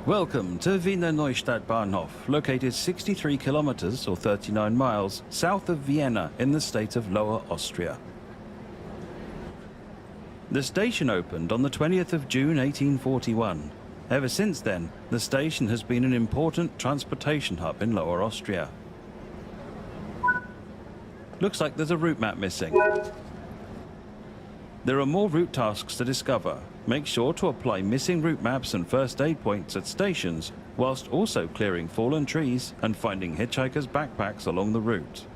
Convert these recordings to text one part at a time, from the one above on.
Welcome to Wiener Neustadt Bahnhof, located 63 kilometers or 39 miles south of Vienna in the state of Lower Austria. The station opened on the 20th of June 1841. Ever since then, the station has been an important transportation hub in Lower Austria. Looks like there's a route map missing. There are more route tasks to discover. Make sure to apply missing route maps and first aid points at stations, whilst also clearing fallen trees and finding hitchhikers' backpacks along the route.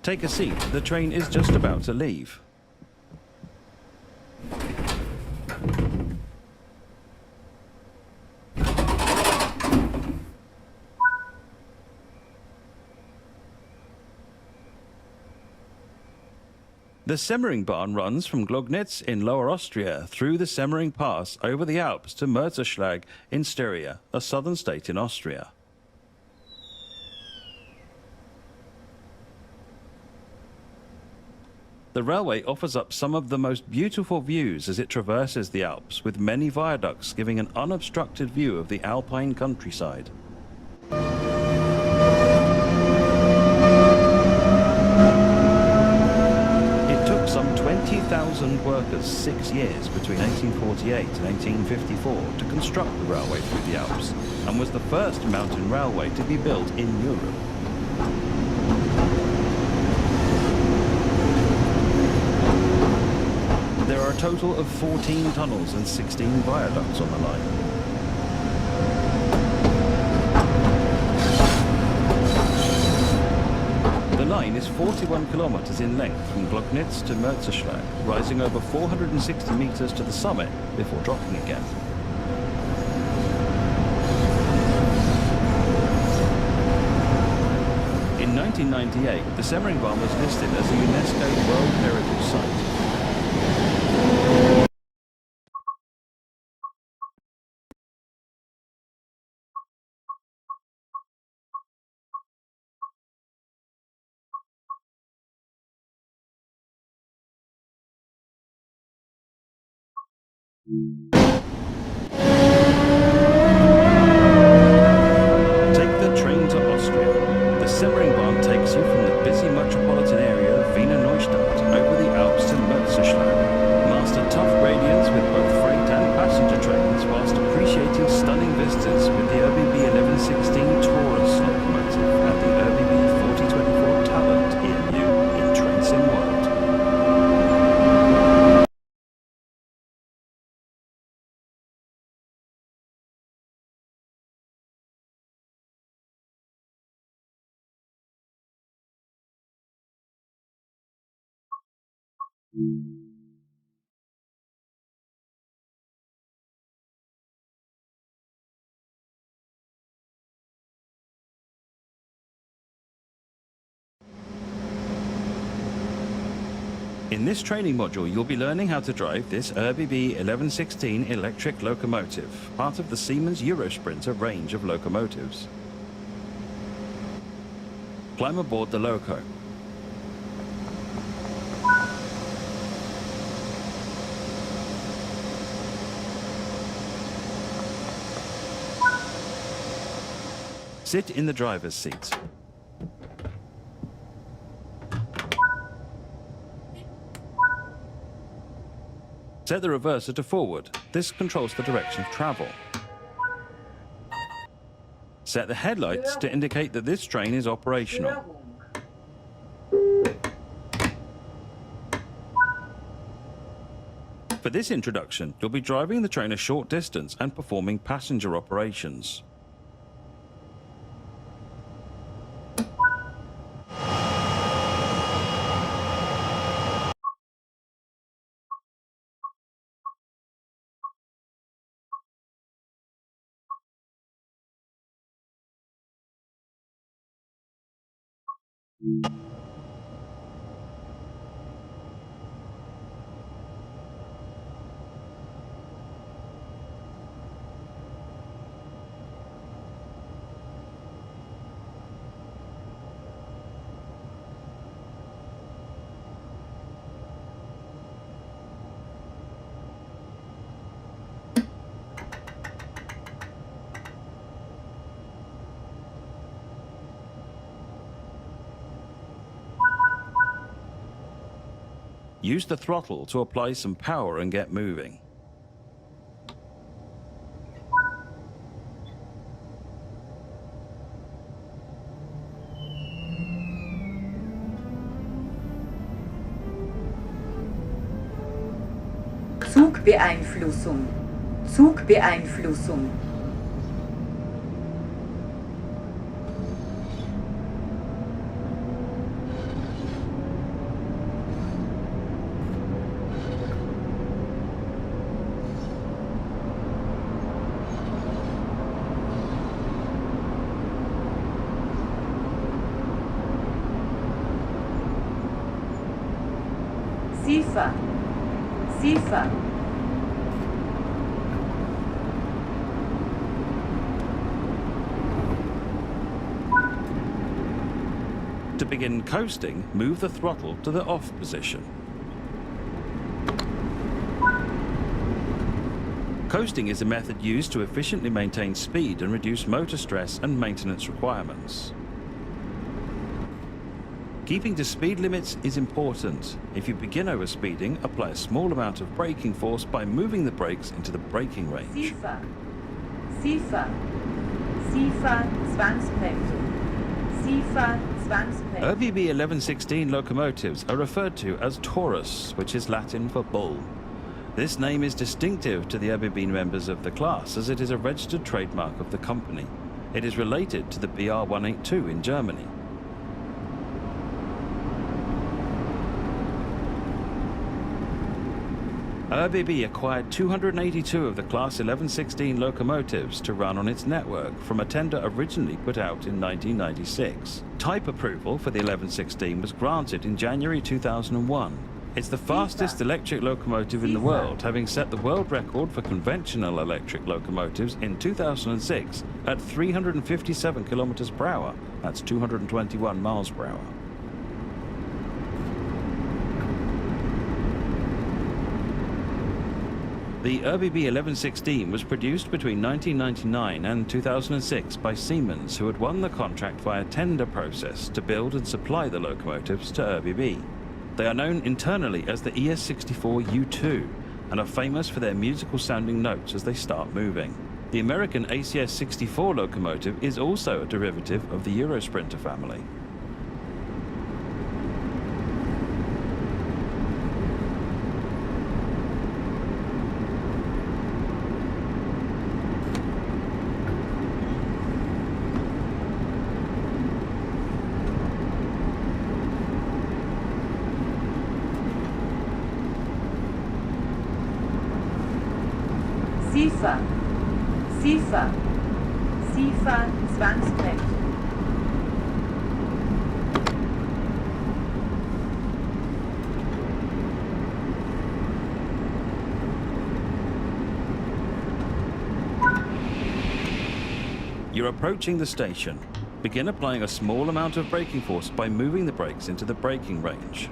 Take a seat, the train is just about to leave. The Semmeringbahn runs from Gloggnitz in Lower Austria through the Semmering Pass over the Alps to Mörserschlag in Styria, a southern state in Austria. The railway offers up some of the most beautiful views as it traverses the Alps, with many viaducts giving an unobstructed view of the alpine countryside. Some 20,000 workers 6 years between 1848 and 1854 to construct the railway through the Alps, and was the first mountain railway to be built in Europe. There are a total of 14 tunnels and 16 viaducts on the line. The line is 41 kilometers in length from Gloggnitz to Mörserschlag, rising over 460 meters to the summit before dropping again. In 1998, the Semmeringbahn was listed as a UNESCO World Heritage Site. Take the train to Austria. The Semmeringbahn takes you from the busy metropolitan area of Wiener Neustadt over the Alps to Mörserschlag. Master tough gradients with both freight and passenger trains whilst appreciating stunning vistas with the ÖBB 1116 Taurus locomotive and the ÖBB 4024 Talent EMU in Train Sim World. In this training module, you'll be learning how to drive this ÖBB 1116 electric locomotive, part of the Siemens Eurosprinter range of locomotives. Climb aboard the loco. Sit in the driver's seat. Set the reverser to forward. This controls the direction of travel. Set the headlights to indicate that this train is operational. For this introduction, you'll be driving the train a short distance and performing passenger operations. Use the throttle to apply some power and get moving. Zugbeeinflussung. Zugbeeinflussung. Siefer. Siefer. To begin coasting, move the throttle to the off position. Coasting is a method used to efficiently maintain speed and reduce motor stress and maintenance requirements. Keeping to speed limits is important. If you begin overspeeding, apply a small amount of braking force by moving the brakes into the braking range. Siefer. Siefer. Siefer Zwangsbremsung. Siefer Zwangsbremsung. ÖBB 1116 locomotives are referred to as Taurus, which is Latin for bull. This name is distinctive to the ÖBB members of the class, as it is a registered trademark of the company. It is related to the BR 182 in Germany. ÖBB acquired 282 of the Class 1116 locomotives to run on its network from a tender originally put out in 1996. Type approval for the 1116 was granted in January 2001. It's the fastest electric locomotive in the world, having set the world record for conventional electric locomotives in 2006 at 357 kilometers per hour. That's 221 miles per hour. The ÖBB 1116 was produced between 1999 and 2006 by Siemens, who had won the contract via tender process to build and supply the locomotives to ÖBB. They are known internally as the ES64U2 and are famous for their musical sounding notes as they start moving. The American ACS64 locomotive is also a derivative of the Eurosprinter family. Siefer. Siefer. Siefer Zwangsbremsung. You're approaching the station. Begin applying a small amount of braking force by moving the brakes into the braking range.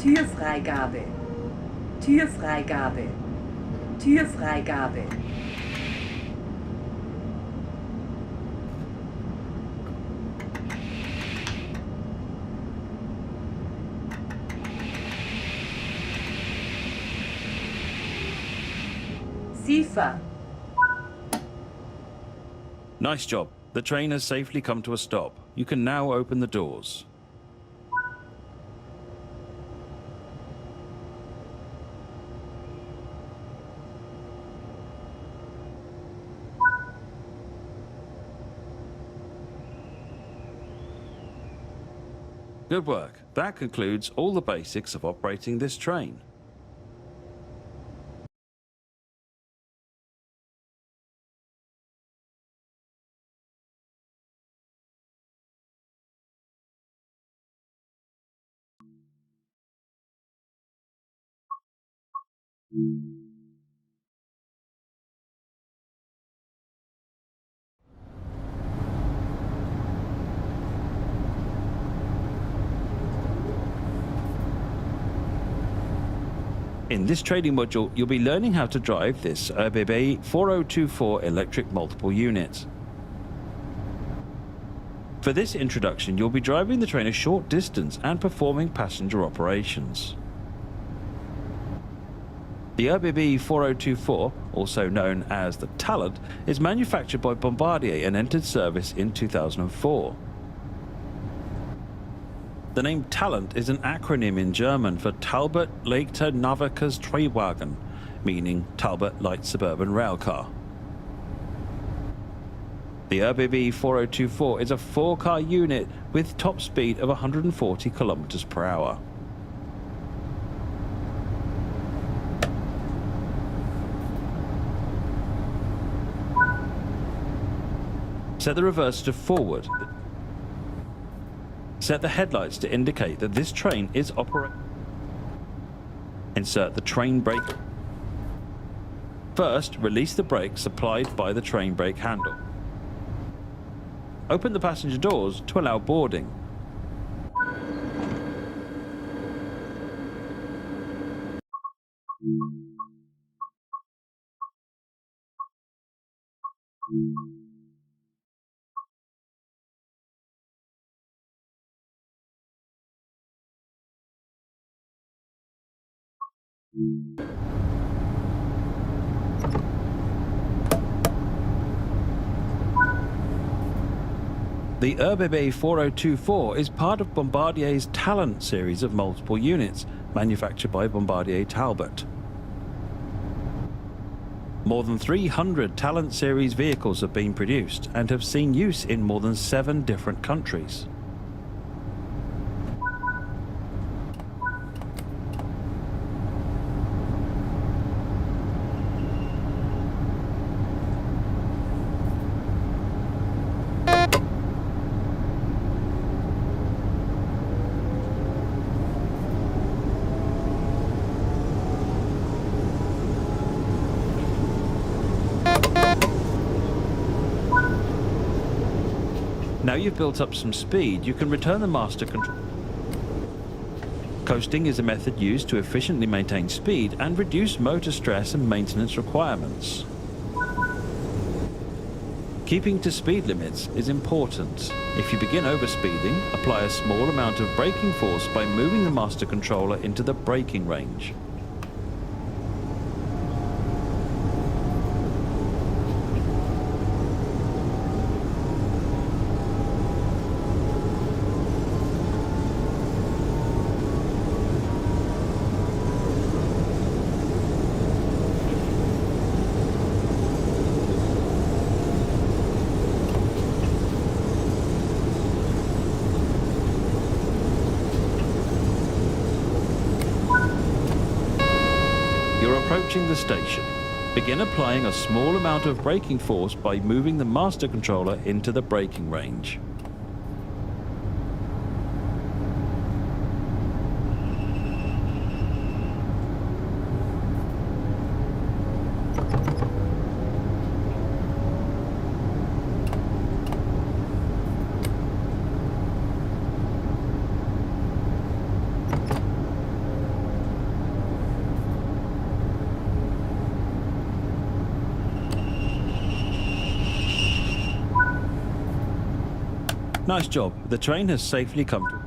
Türfreigabe, Türfreigabe, Türfreigabe. SIFA. Nice job. The train has safely come to a stop. You can now open the doors. Good work. That concludes all the basics of operating this train. In this training module, you'll be learning how to drive this ÖBB 4024 electric multiple unit. For this introduction, you'll be driving the train a short distance and performing passenger operations. The ÖBB 4024, also known as the Talent, is manufactured by Bombardier and entered service in 2004. The name Talent is an acronym in German for Talbot Leichter Nahverkehrs Triebwagen, meaning Talbot Light Suburban Railcar. The ÖBB 4024 is a 4-car unit with top speed of 140 km per hour. Set the reverse to forward. Set the headlights to indicate that this train is operating. Insert the train brake. First, release the brakes applied by the train brake handle. Open the passenger doors to allow boarding. The ÖBB 4024 is part of Bombardier's Talent series of multiple units, manufactured by Bombardier Talbot. More than 300 Talent series vehicles have been produced and have seen use in more than 7 different countries. Now you've built up some speed, you can return the master control. Coasting is a method used to efficiently maintain speed and reduce motor stress and maintenance requirements. Keeping to speed limits is important. If you begin overspeeding, apply a small amount of braking force by moving the master controller into the braking range. approaching the station. Begin applying a small amount of braking force by moving the master controller into the braking range. Nice job. The train has safely come to...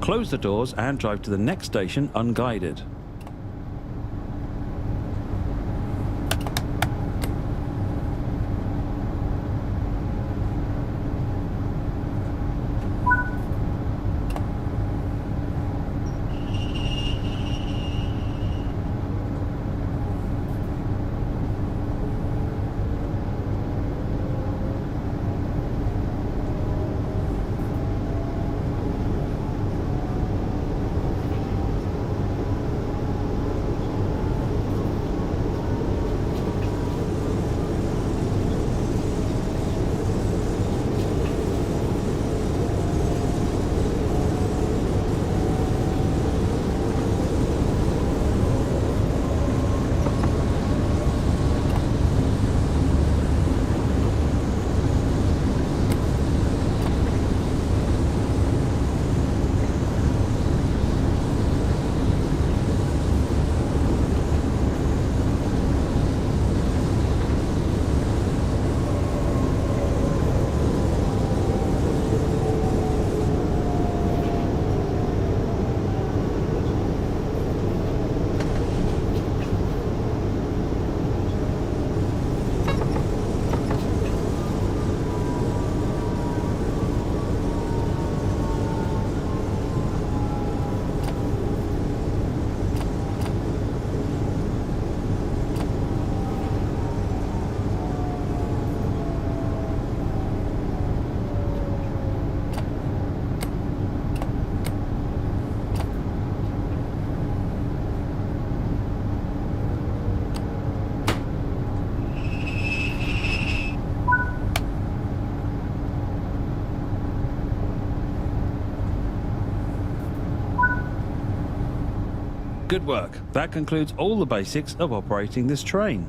Close the doors and drive to the next station unguided. Good work. That concludes all the basics of operating this train.